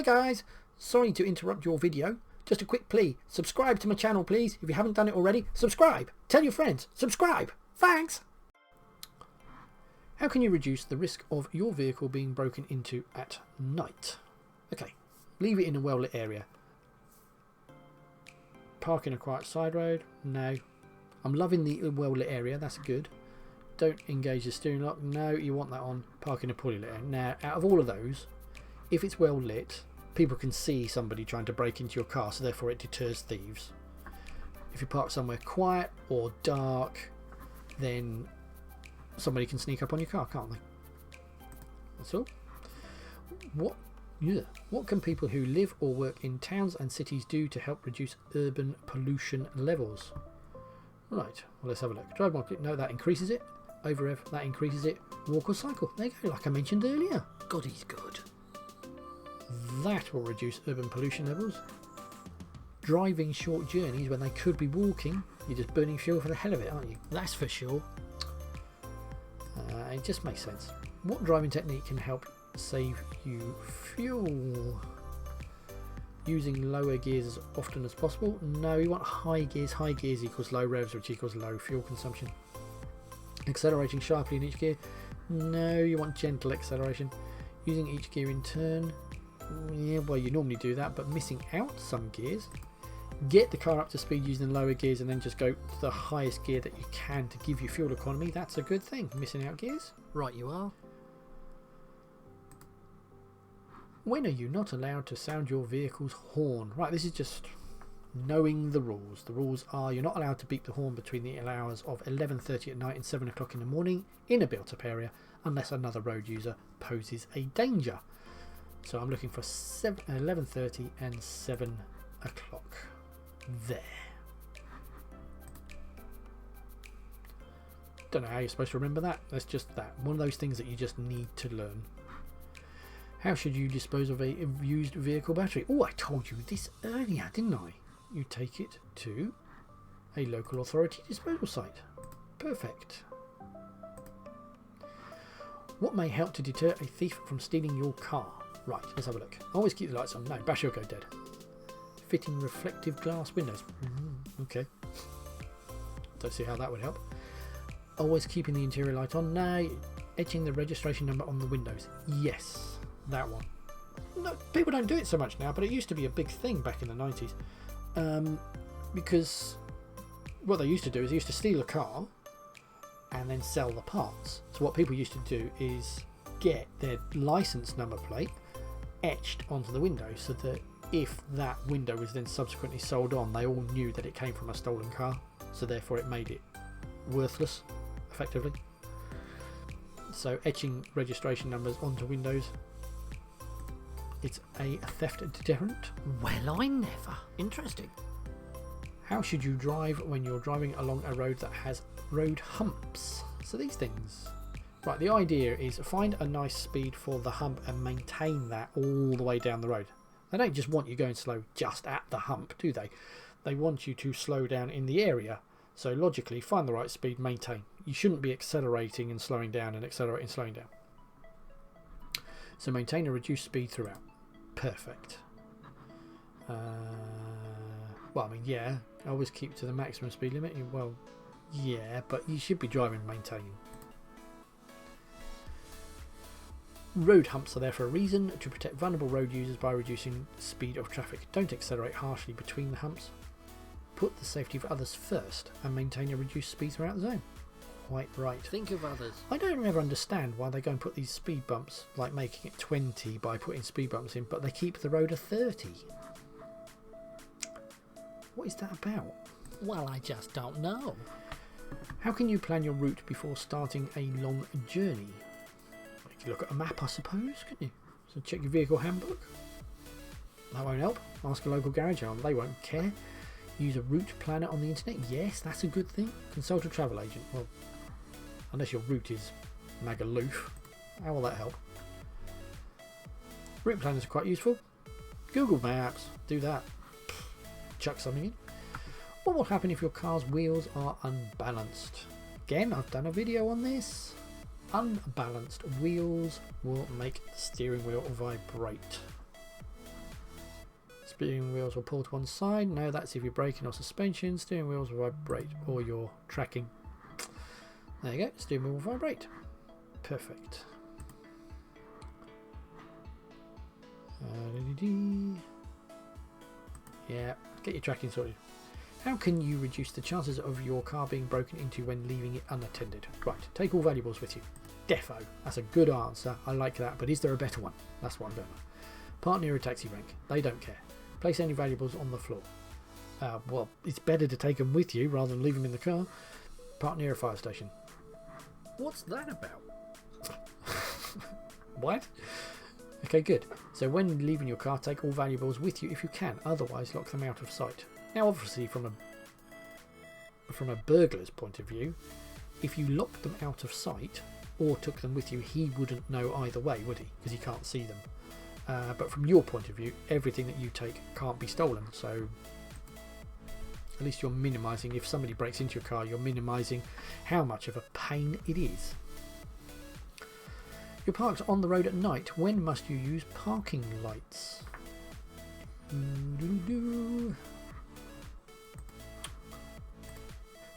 Hi guys, sorry to interrupt your video. Just a quick plea, subscribe to my channel please. If you haven't done it already, subscribe. Tell your friends, subscribe. Thanks. How can you reduce the risk of your vehicle being broken into at night? Okay, leave it in a well-lit area. Park in a quiet side road? No. I'm loving the well-lit area, that's good. Don't engage the steering lock? No, you want that on. Park in a poorly lit area. Now, out of all of those, if it's well lit, people can see somebody trying to break into your car, so therefore it deters thieves. If you park somewhere quiet or dark, then somebody can sneak up on your car, can't they? That's all. What can people who live or work in towns and cities do to help reduce urban pollution levels? Right, well, let's have a look. Drive market, no, that increases it. Over rev, that increases it. Walk or cycle, there you go, like I mentioned earlier. God, he's good. That will reduce urban pollution levels. Driving short journeys when they could be walking, you're just burning fuel for the hell of it, aren't you? That's for sure. It just makes sense. What driving technique can help save you fuel? Using lower gears as often as possible? No, you want high gears. High gears equals low revs, which equals low fuel consumption. Accelerating sharply in each gear? No, you want gentle acceleration. Using each gear in turn? Yeah, well, you normally do that, but missing out some gears. Get the car up to speed using the lower gears and then just go to the highest gear that you can to give you fuel economy. That's a good thing. Missing out gears? Right you are. When are you not allowed to sound your vehicle's horn? Right, this is just knowing the rules. The rules are you're not allowed to beep the horn between the hours of 11:30 at night and 7 o'clock in the morning in a built-up area unless another road user poses a danger. So I'm looking for 11:30 and 7 o'clock. There. Don't know how you're supposed to remember that. That's just that. One of those things that you just need to learn. How should you dispose of a used vehicle battery? Oh, I told you this earlier, didn't I? You take it to a local authority disposal site. Perfect. What may help to deter a thief from stealing your car? Right, let's have a look. Always keep the lights on. No, battery will go dead. Fitting reflective glass windows. Okay. Don't see how that would help. Always keeping the interior light on. No. Etching the registration number on the windows. Yes, that one. No, people don't do it so much now, but it used to be a big thing back in the 90s. Because what they used to do is they used to steal a car and then sell the parts. So what people used to do is get their license number plate etched onto the window so that if that window was then subsequently sold on, they all knew that it came from a stolen car, so therefore it made it worthless effectively. So etching registration numbers onto windows, it's a theft deterrent. Well, I never. Interesting. How should you drive when you're driving along a road that has road humps? So these things. Right, the idea is find a nice speed for the hump and maintain that all the way down the road. They don't just want you going slow just at the hump, do they? They want you to slow down in the area. So logically, find the right speed, maintain. You shouldn't be accelerating and slowing down and accelerating and slowing down. So maintain a reduced speed throughout. Perfect. Well, I mean, yeah, always keep to the maximum speed limit. Well, yeah, but you should be driving maintaining. Road humps are there for a reason, to protect vulnerable road users by reducing the speed of traffic. Don't accelerate harshly between the humps. Put the safety of others first and maintain a reduced speed throughout the zone. Quite right. Think of others. I don't ever understand why they go and put these speed bumps, like making it 20 by putting speed bumps in, but they keep the road at 30. What is that about? Well, I just don't know. How can you plan your route before starting a long journey? You could look at a map, I suppose, couldn't you? So check your vehicle handbook. That won't help. Ask a local garage, they won't care. Use a route planner on the internet. Yes, that's a good thing. Consult a travel agent. Well, unless your route is Magaluf, how will that help? Route planners are quite useful. Google Maps, do that. Chuck something in. What will happen if your car's wheels are unbalanced? Again, I've done a video on this. Unbalanced wheels will make the steering wheel vibrate. Steering wheels will pull to one side. No, that's if you're braking or suspension. Steering wheels will vibrate or you're tracking. There you go. Steering wheel will vibrate. Perfect. Yeah, get your tracking sorted. How can you reduce the chances of your car being broken into when leaving it unattended? Right, take all valuables with you. Defo. That's a good answer. I like that, but is there a better one? That's what I'm going on. Park near a taxi rank. They don't care. Place any valuables on the floor. Well, it's better to take them with you rather than leave them in the car. Park near a fire station. What's that about? What? Okay, good. So when leaving your car, take all valuables with you if you can. Otherwise, lock them out of sight. Now, obviously, from a burglar's point of view, if you locked them out of sight or took them with you, he wouldn't know either way, would he? Because he can't see them. But from your point of view, everything that you take can't be stolen. So at least you're minimising, if somebody breaks into your car, you're minimising how much of a pain it is. You're parked on the road at night. When must you use parking lights?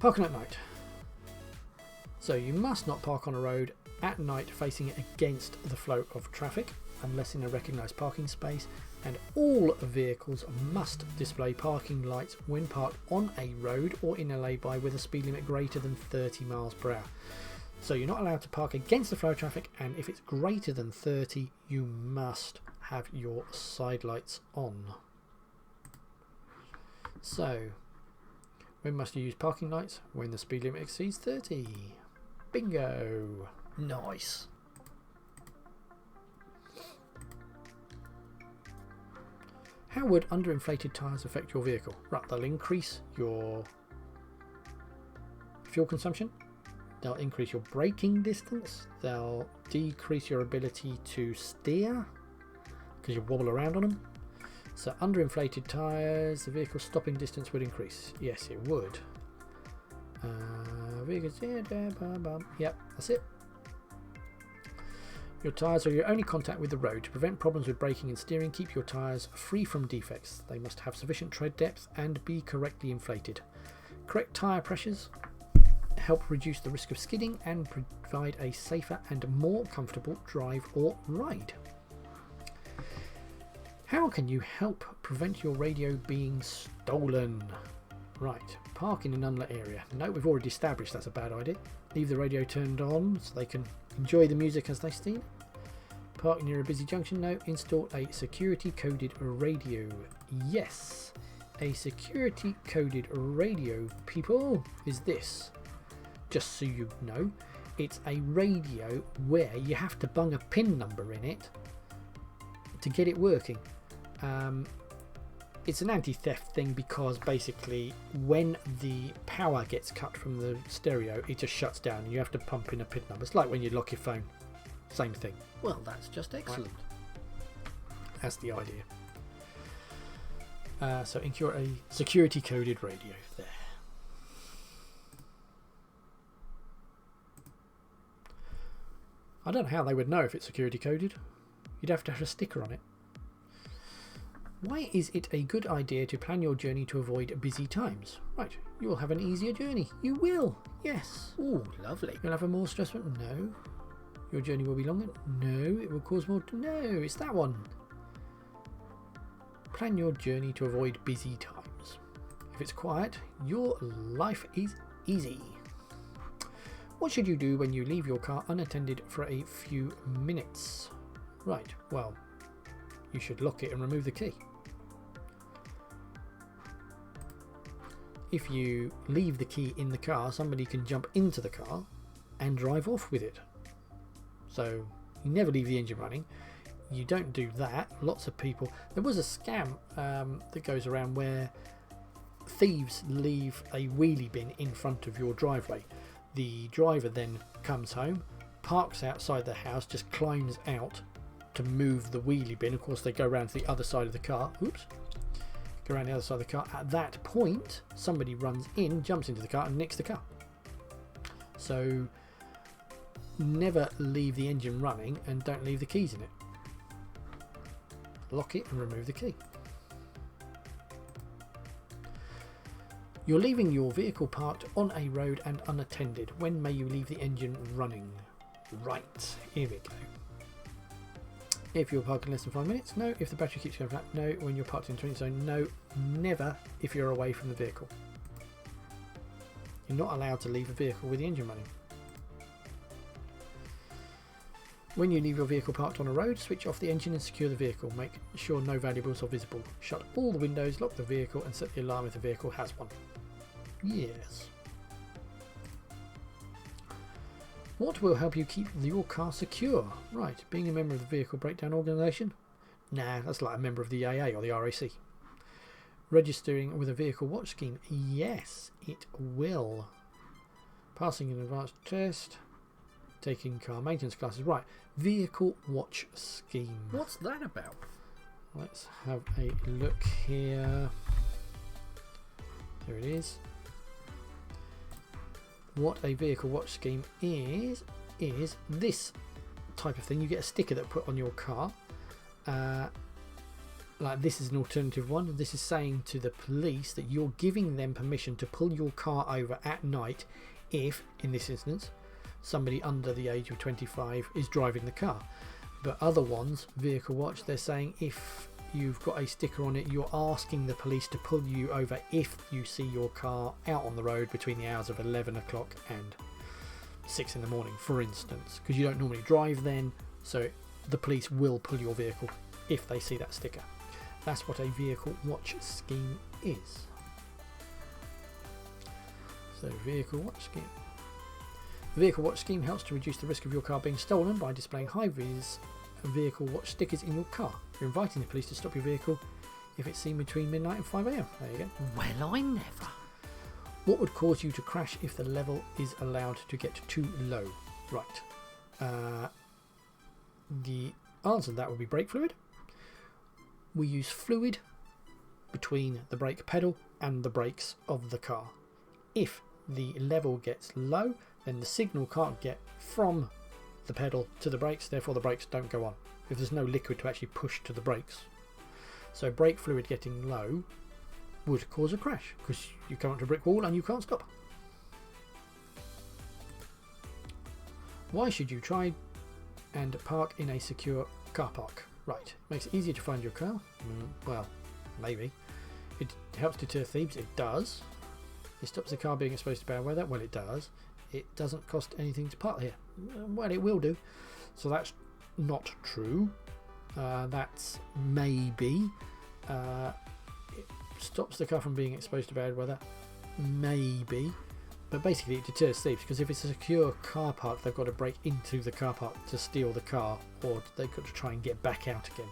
Parking at night. So you must not park on a road at night facing against the flow of traffic unless in a recognised parking space, and all vehicles must display parking lights when parked on a road or in a lay-by with a speed limit greater than 30 miles per hour. So you're not allowed to park against the flow of traffic, and if it's greater than 30 you must have your side lights on. So when must you use parking lights? When the speed limit exceeds 30. Bingo. Nice. How would underinflated tyres affect your vehicle? Right, they'll increase your fuel consumption, they'll increase your braking distance, they'll decrease your ability to steer because you wobble around on them. So underinflated tyres, the vehicle stopping distance would increase. Yes, it would. Yep, that's it. Your tyres are your only contact with the road. To prevent problems with braking and steering, keep your tyres free from defects. They must have sufficient tread depth and be correctly inflated. Correct tyre pressures help reduce the risk of skidding and provide a safer and more comfortable drive or ride. How can you help prevent your radio being stolen? Right, park in an unlit area. No, we've already established that's a bad idea. Leave the radio turned on so they can enjoy the music as they steam. Park near a busy junction. No. Install a security coded radio. Yes, a security coded radio, people, is this. Just so you know, it's a radio where you have to bung a pin number in it to get it working. It's an anti-theft thing because basically when the power gets cut from the stereo, it just shuts down and you have to pump in a PIN number. It's like when you lock your phone. Same thing. Well, that's just excellent. That's the idea. So incur a security coded radio there. I don't know how they would know if it's security coded. You'd have to have a sticker on it. Why is it a good idea to plan your journey to avoid busy times? Right, you will have an easier journey. You will, yes. Ooh, lovely. You'll have a more stressful... No. Your journey will be longer? No. It will cause more... No, it's that one. Plan your journey to avoid busy times. If it's quiet, your life is easy. What should you do when you leave your car unattended for a few minutes? Right, well, you should lock it and remove the key. If you leave the key in the car, somebody can jump into the car and drive off with it. So you never leave the engine running. You don't do that. Lots of people... There was a scam that goes around where thieves leave a wheelie bin in front of your driveway. The driver then comes home, parks outside the house, just climbs out to move the wheelie bin. Of course, they go around to the other side of the car. Oops. Go around the other side of the car. At that point, somebody runs in, jumps into the car and nicks the car. So never leave the engine running and don't leave the keys in it. Lock it and remove the key. You're leaving your vehicle parked on a road and unattended. When may you leave the engine running? Right, here we go. If you're parked in less than 5 minutes, no. If the battery keeps going flat, no. When you're parked in the 20 zone, no. Never if you're away from the vehicle. You're not allowed to leave a vehicle with the engine running. When you leave your vehicle parked on a road, switch off the engine and secure the vehicle. Make sure no valuables are visible. Shut all the windows, lock the vehicle and set the alarm if the vehicle has one. Yes. What will help you keep your car secure? Right, being a member of the Vehicle Breakdown Organisation? Nah, that's like a member of the AA or the RAC. Registering with a vehicle watch scheme? Yes, it will. Passing an advanced test. Taking car maintenance classes. Right, vehicle watch scheme. What's that about? Let's have a look here. There it is. What a vehicle watch scheme is this type of thing. You get a sticker that put on your car. Like this is an alternative one. This is saying to the police that you're giving them permission to pull your car over at night if, in this instance, somebody under the age of 25 is driving the car. But other ones, vehicle watch, they're saying if you've got a sticker on it, you're asking the police to pull you over if you see your car out on the road between the hours of 11 o'clock and 6 in the morning, for instance, because you don't normally drive then, so the police will pull your vehicle if they see that sticker. That's what a vehicle watch scheme is. So vehicle watch scheme. The vehicle watch scheme helps to reduce the risk of your car being stolen by displaying high-vis vehicle watch stickers in your car. You're inviting the police to stop your vehicle if it's seen between midnight and 5 AM. There you go. Well, I never. What would cause you to crash if the level is allowed to get too low? Right. The answer to that would be brake fluid. We use fluid between the brake pedal and the brakes of the car. If the level gets low, then the signal can't get from the pedal to the brakes, therefore the brakes don't go on if there's no liquid to actually push to the brakes. So brake fluid getting low would cause a crash because you come up to a brick wall and you can't stop. Why should you try and park in a secure car park? Right, makes it easier to find your car. Well, maybe. It helps deter thieves. It does. It stops the car being exposed to bad weather. Well, it does. It doesn't cost anything to park here. Well, it will do. So that's not true. That's maybe. It stops the car from being exposed to bad weather. Maybe. But basically it deters thieves, because if it's a secure car park, they've got to break into the car park to steal the car, or they've got to try and get back out again.